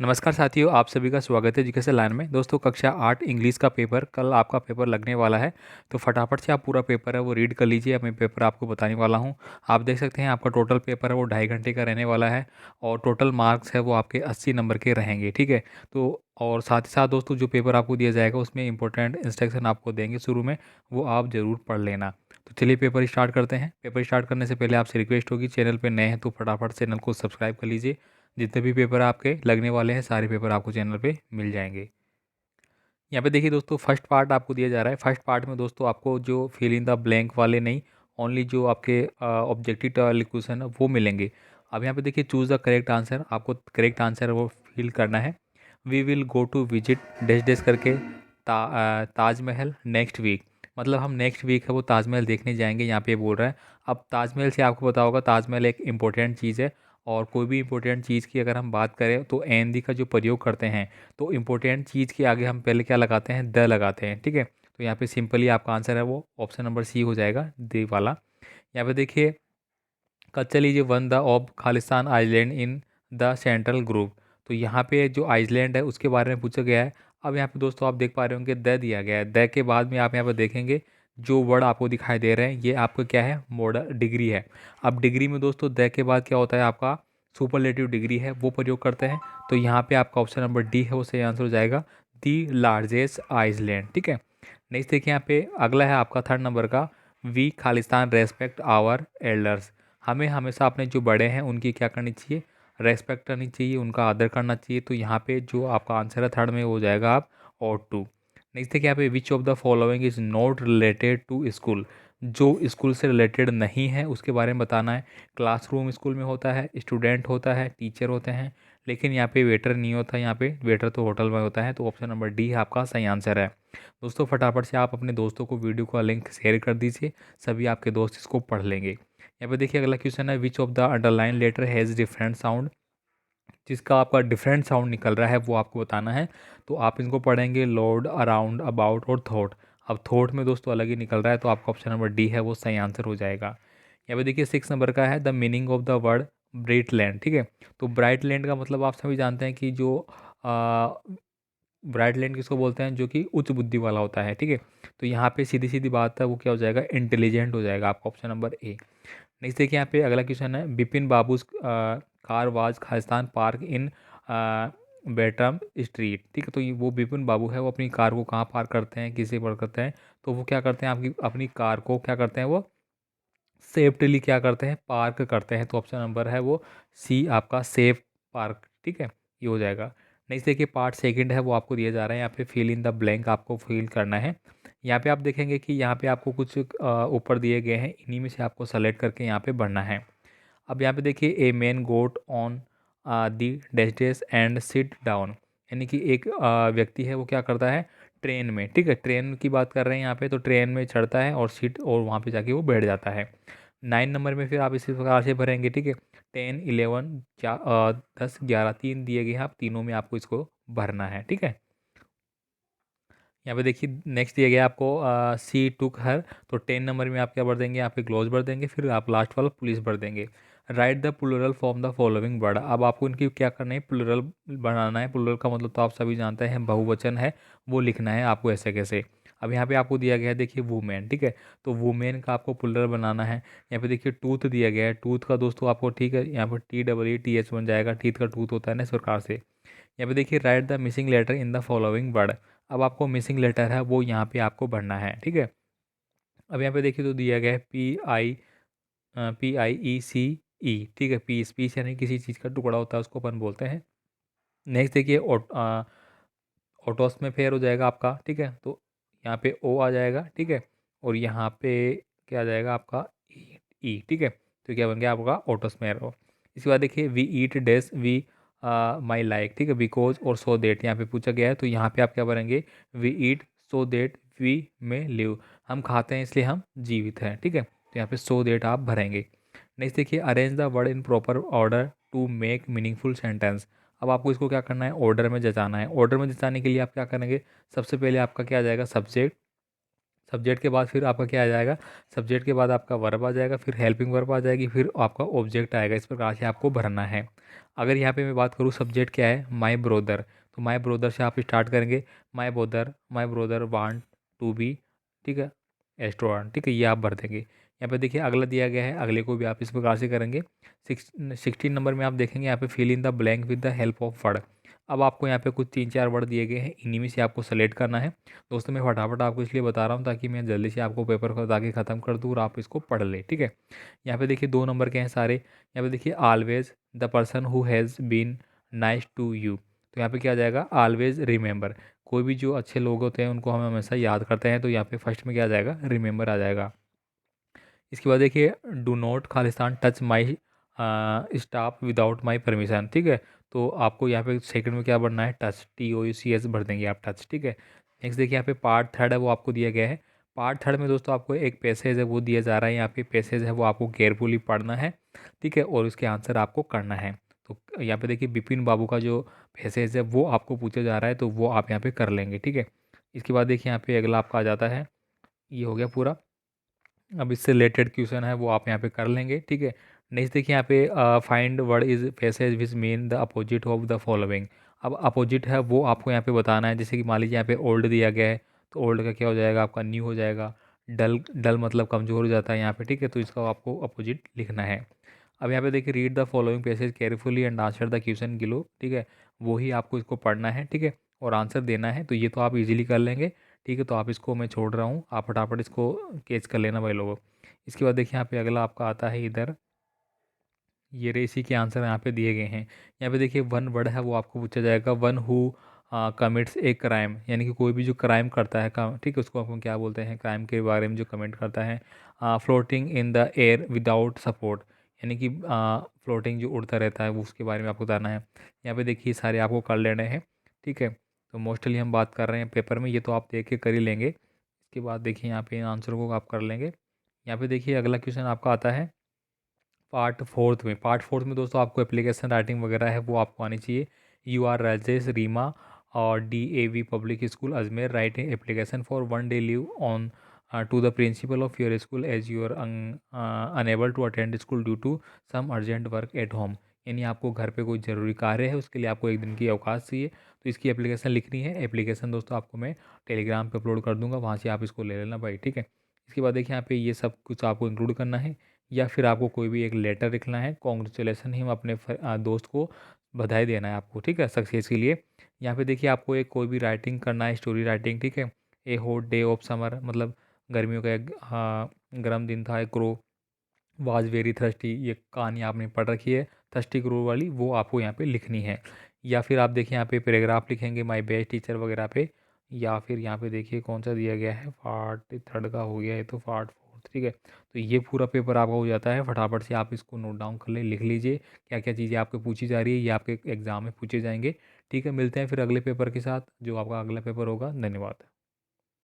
नमस्कार साथियों, आप सभी का स्वागत है जीके लाइन में। दोस्तों, कक्षा 8 इंग्लिश का पेपर कल आपका पेपर लगने वाला है। तो फटाफट से आप पूरा पेपर है वो रीड कर लीजिए। मैं पेपर आपको बताने वाला हूँ। आप देख सकते हैं आपका टोटल पेपर है वो 2.5 घंटे का रहने वाला है। और टोटल मार्क्स है वो आपके 80 नंबर के रहेंगे, ठीक है। तो और साथ ही साथ दोस्तों, जो पेपर आपको दिया जाएगा उसमें इंपॉर्टेंट इंस्ट्रक्शन आपको देंगे शुरू में, वो आप ज़रूर पढ़ लेना। तो चलिए पेपर स्टार्ट करते हैं। पेपर स्टार्ट करने से पहले आपसे रिक्वेस्ट होगी, चैनल पर नए हैं तो फटाफट चैनल को सब्सक्राइब कर लीजिए। जितने भी पेपर आपके लगने वाले हैं सारे पेपर आपको चैनल पे मिल जाएंगे। यहाँ पे देखिए दोस्तों, फर्स्ट पार्ट आपको दिया जा रहा है। फर्स्ट पार्ट में दोस्तों आपको जो फिल इन द ब्लैंक वाले नहीं, ओनली जो आपके ऑब्जेक्टिव क्वेश्चन है वो मिलेंगे। अब यहाँ पे देखिए, चूज़ द करेक्ट आंसर। आपको करेक्ट आंसर वो फिल करना है। We will go to visit dash dash करके ताजमहल नेक्स्ट वीक। मतलब हम नेक्स्ट वीक है वो ताजमहल देखने जाएंगे, यहाँ पे बोल रहा है। अब ताजमहल से आपको पता होगा, ताजमहल एक इम्पोर्टेंट चीज़ है। और कोई भी इम्पोर्टेंट चीज़ की अगर हम बात करें तो एन दी का जो प्रयोग करते हैं, तो इम्पोर्टेंट चीज़ के आगे हम पहले क्या लगाते हैं, द लगाते हैं, ठीक है। तो यहाँ पे सिंपली आपका आंसर है वो ऑप्शन नंबर सी हो जाएगा, द वाला। यहाँ पे देखिए, कच्चा लीजिए one the of Khalistan island in the central group. तो यहाँ पे जो आइसलैंड है उसके बारे में पूछा गया है। अब यहाँ पे दोस्तों आप देख पा रहे होंगे द दिया गया है। द के बाद में आप यहाँ पर देखेंगे जो वर्ड आपको दिखाई दे रहे हैं, ये आपका क्या है, मॉडल डिग्री है। अब डिग्री में दोस्तों द के बाद क्या होता है, आपका सुपरलेटिव डिग्री है वो प्रयोग करते हैं। तो यहाँ पे आपका ऑप्शन नंबर डी है वो सही आंसर हो जाएगा, दी लार्जेस्ट आइसलैंड, ठीक है। नेक्स्ट देखिए, यहाँ पे अगला है आपका थर्ड नंबर का, we Khalistan respect our elders. हमें हमेशा अपने जो बड़े हैं उनकी क्या करनी चाहिए, रेस्पेक्ट करनी चाहिए, उनका आदर करना चाहिए। तो यहाँ पे जो आपका आंसर है थर्ड में हो जाएगा आप और टू। नेक्स्ट देखिए, यहाँ पे which of the following is not related to school. जो स्कूल से रिलेटेड नहीं है उसके बारे में बताना है। क्लासरूम स्कूल में होता है, स्टूडेंट होता है, टीचर होते हैं, लेकिन यहाँ पे वेटर नहीं होता। यहाँ पे वेटर तो होटल में होता है। तो ऑप्शन नंबर डी आपका सही आंसर है। दोस्तों फटाफट से आप अपने दोस्तों को वीडियो का लिंक शेयर कर दीजिए, सभी आपके दोस्त इसको पढ़ लेंगे। यहाँ पे देखिए अगला क्वेश्चन है, which of the underline letter has different sound. जिसका आपका डिफरेंट साउंड निकल रहा है वो आपको बताना है। तो आप इनको पढ़ेंगे, लॉर्ड, अराउंड, अबाउट और थॉट। अब थॉट में दोस्तों अलग ही निकल रहा है, तो आपका ऑप्शन नंबर डी है वो सही आंसर हो जाएगा। यहाँ पे देखिए 6 नंबर का है, the meaning of the word bright land, ठीक है। तो ब्राइट लैंड का मतलब आप सभी जानते हैं कि जो ब्राइट लैंड किसको बोलते हैं, जो कि उच्च बुद्धि वाला होता है, ठीक है। तो यहाँ पे सीधी सीधी बात है वो क्या हो जाएगा, इंटेलिजेंट हो जाएगा, आपका ऑप्शन नंबर ए। नेक्स्ट देखिए, यहाँ पे अगला क्वेश्चन है, Bipin babus car was Khalistan park in baton street, ठीक है। तो वो बिपिन बाबू है वो अपनी कार को कहाँ पार्क करते हैं, किसे पार्क करते हैं, तो वो क्या करते हैं, आपकी अपनी कार को क्या करते हैं, वो सेफ्टली क्या करते हैं, पार्क करते हैं। तो ऑप्शन नंबर है वो सी आपका, सेफ पार्क, ठीक है, ये हो जाएगा। नेक्स्ट देखिए, पार्ट सेकंड है वो आपको दिया जा रहा है। यहाँ पे फिल इन द ब्लैंक आपको फिल करना है। यहाँ पे आप देखेंगे कि यहाँ पे आपको कुछ ऊपर दिए गए हैं, इन्हीं में से आपको सेलेक्ट करके यहाँ पे बढ़ना है। अब यहाँ पे देखिए, a man got on the dash and sit down. यानी कि एक व्यक्ति है वो क्या करता है, ट्रेन में, ठीक है, ट्रेन की बात कर रहे हैं यहाँ पे। तो ट्रेन में चढ़ता है और सीट और वहाँ पे जाके वो बैठ जाता है। 9 नंबर में फिर आप इसी प्रकार से भरेंगे, ठीक है। 10, 11, 10, 11 तीन दिए गए हैं, आप तीनों में आपको इसको भरना है, ठीक है। यहाँ पे देखिए नेक्स्ट दिया गया आपको, सी टुक हर। तो 10 नंबर में आप क्या भर देंगे, यहाँ पे क्लोज भर देंगे, फिर आप लास्ट वाला पुलिस भर देंगे। Write the plural form the following word. अब आपको इनकी क्या करना है, प्लूरल बनाना है। प्लूरल का मतलब तो आप सभी जानते हैं, बहुवचन है, वो लिखना है आपको ऐसे कैसे। अब यहाँ पे आपको दिया गया है देखिए वुमेन, ठीक है। तो वुमेन का आपको प्लूरल बनाना है। यहाँ पे देखिए टूथ दिया गया है, टूथ का दोस्तों आपको, ठीक है, यहाँ पर TEETH बन जाएगा, टीथ का टूथ होता है ना इस प्रकार से। यहाँ पे देखिए, write the missing letter in the following word. अब आपको मिसिंग लेटर है वो यहाँ पे आपको भरना है, ठीक है। अब यहाँ पे देखिए तो दिया गया है PIECE, ठीक है। पी स्पीच यानी किसी चीज़ का टुकड़ा होता है उसको अपन बोलते हैं। नेक्स्ट देखिए, ऑटोस में फेयर हो जाएगा आपका, ठीक है। तो यहाँ पे ओ आ जाएगा, ठीक है। और यहाँ पे क्या आ जाएगा आपका, ई, ठीक है। तो क्या बन गया आपका ऑटोस्मेर हो। इसके बाद देखिए, we eat dash we may like, ठीक है, बिकॉज और सो देट यहाँ पे पूछा गया है। तो यहाँ पे आप क्या भरेंगे, we eat so that we may live. हम खाते हैं इसलिए हम जीवित हैं, ठीक है। तो यहाँ पे सो देट आप भरेंगे। नेक्स्ट देखिए, arrange the word in proper order to make meaningful sentence. अब आपको इसको क्या करना है, ऑर्डर में जचाना है। ऑर्डर में जचाने के लिए आप क्या करेंगे, सबसे पहले आपका क्या आ जाएगा, सब्जेक्ट। सब्जेक्ट के बाद फिर आपका क्या आ जाएगा, सब्जेक्ट के बाद आपका वर्ब आ जाएगा, फिर हेल्पिंग वर्ब आ जाएगी, फिर आपका ऑब्जेक्ट आएगा। इस प्रकार से आपको भरना है। अगर यहाँ पे मैं बात करूँ सब्जेक्ट क्या है, माई ब्रोदर, तो माई ब्रोदर से आप स्टार्ट करेंगे। माई ब्रोदर वांट टू बी, ठीक है, एस्ट्रोनॉट, ठीक है, ये आप भर देंगे। यहाँ पे देखिए अगला दिया गया है, अगले को भी आप इस प्रकार से करेंगे। 16 नंबर में आप देखेंगे यहाँ पे fill in the blank with the help of word. अब आपको यहाँ पे कुछ 3-4 वर्ड दिए गए हैं, इन्हीं में से आपको सेलेक्ट करना है। दोस्तों मैं फटाफट आपको इसलिए बता रहा हूँ ताकि मैं जल्दी से आपको पेपर को ताकि ख़त्म कर दूँ और आप इसको पढ़ लें, ठीक है। यहाँ पे देखिए 2 नंबर के हैं सारे। यहाँ पे देखिए always the person who has been nice to you, तो यहाँ पे क्या आ जाएगा, ऑलवेज रिमेंबर। कोई भी जो अच्छे लोग होते हैं उनको हम हमेशा याद करते हैं, तो यहाँ पे फर्स्ट में क्या आ जाएगा, रिमेंबर आ जाएगा। इसके बाद देखिए do not Khalistan touch my staff without my permission, ठीक है। तो आपको यहाँ पे सेकंड में क्या भरना है, टच, TOUCH भर देंगे आप, टच, ठीक है। नेक्स्ट देखिए यहाँ पे पार्ट थर्ड है वो आपको दिया गया है। पार्ट थर्ड में दोस्तों आपको एक पैसेज है वो दिया जा रहा है, यहाँ पे पैसेज है वो आपको केयरफुली पढ़ना है, ठीक है, और उसके आंसर आपको करना है। तो यहाँ पे देखिए बिपिन बाबू का जो पैसेज है वो आपको पूछा जा रहा है, तो वो आप यहाँ पे कर लेंगे, ठीक है। इसके बाद देखिए यहाँ पे अगला आपका आ जाता है, ये हो गया पूरा। अब इससे रिलेटेड क्वेश्चन है वो आप यहाँ पे कर लेंगे, ठीक है। नेक्स्ट देखिए यहाँ पे find word is passage which mean the opposite of the following. अब अपोजिट है वो आपको यहाँ पे बताना है। जैसे कि मान लीजिए यहाँ पे ओल्ड दिया गया है, तो ओल्ड का क्या हो जाएगा आपका, न्यू हो जाएगा। डल, डल मतलब कमज़ोर हो जाता है यहाँ पे, ठीक है, तो इसका आपको अपोजिट लिखना है। अब यहाँ पे देखिए read the following passage carefully and answer the question गिलो, ठीक है, वही आपको इसको पढ़ना है, ठीक है, और आंसर देना है। तो ये तो आप इजीली कर लेंगे, ठीक है। तो आप इसको मैं छोड़ रहा हूँ, आप फटाफट इसको कैच कर लेना भाई लोगों। इसके बाद देखिए यहाँ पे अगला आपका आता है इधर, ये रहे, इसी के आंसर यहाँ पे दिए गए हैं। यहाँ पे देखिए वन वर्ड है वो आपको पूछा जाएगा, one who commits a crime, यानी कि कोई भी जो क्राइम करता है काम, ठीक है, उसको आपको क्या बोलते हैं, क्राइम के बारे में जो कमेंट करता है। Floating in the air without support, यानी कि फ्लोटिंग जो उड़ता रहता है वो उसके बारे में आपको बताना है। यहाँ पे देखिए सारे आपको कर लेने हैं, ठीक है। तो मोस्टली हम बात कर रहे हैं पेपर में, ये तो आप देख के कर ही लेंगे। इसके बाद देखिए यहाँ पे इन आंसर को आप कर लेंगे। यहाँ पे देखिए अगला क्वेश्चन आपका आता है पार्ट फोर्थ में दोस्तों आपको एप्लीकेशन राइटिंग वगैरह है वो आपको आनी चाहिए। यू आर राजेश रीमा और DAV public school Ajmer writing application for 1 day leave on to the principal of your school as you are unable to attend school due to some urgent work at home, यानी आपको घर पे कोई ज़रूरी कार्य है उसके लिए आपको एक दिन की अवकाश चाहिए, तो इसकी एप्लीकेशन लिखनी है। एप्लीकेशन दोस्तों आपको मैं टेलीग्राम पे अपलोड कर दूंगा, वहाँ से आप इसको ले लेना भाई, ठीक है। इसके बाद देखिए यहाँ पे ये सब कुछ आपको इंक्लूड करना है, या फिर आपको कोई भी एक लेटर लिखना है, कॉन्ग्रेचुलेसन हिम, अपने दोस्त को बधाई देना है आपको, ठीक है, सक्सेस के लिए। यहाँ पे देखिए आपको एक कोई भी राइटिंग करना है, स्टोरी राइटिंग, ठीक है। ए हॉट डे ऑफ समर, मतलब गर्मियों का एक गर्म दिन था। एक क्रो वाज वेरी थर्स्टी, ये कहानी आपने पढ़ रखी है, थर्स्टी क्रो वाली, वो आपको यहाँ पे लिखनी है। या फिर आप देखिए यहाँ पे पैराग्राफ लिखेंगे माय बेस्ट टीचर वगैरह पे। या फिर यहाँ पे देखिए कौन सा दिया गया है, पार्ट थर्ड का हो गया है, तो पार्ट फोर्थ, ठीक है। तो ये पूरा पेपर आपका हो जाता है। फटाफट से आप इसको नोट डाउन कर ले, लिख लीजिए क्या क्या चीज़ें आपको पूछी जा रही है, ये आपके एग्जाम में पूछे जाएंगे, ठीक है। मिलते हैं फिर अगले पेपर के साथ, जो आपका अगला पेपर होगा। धन्यवाद।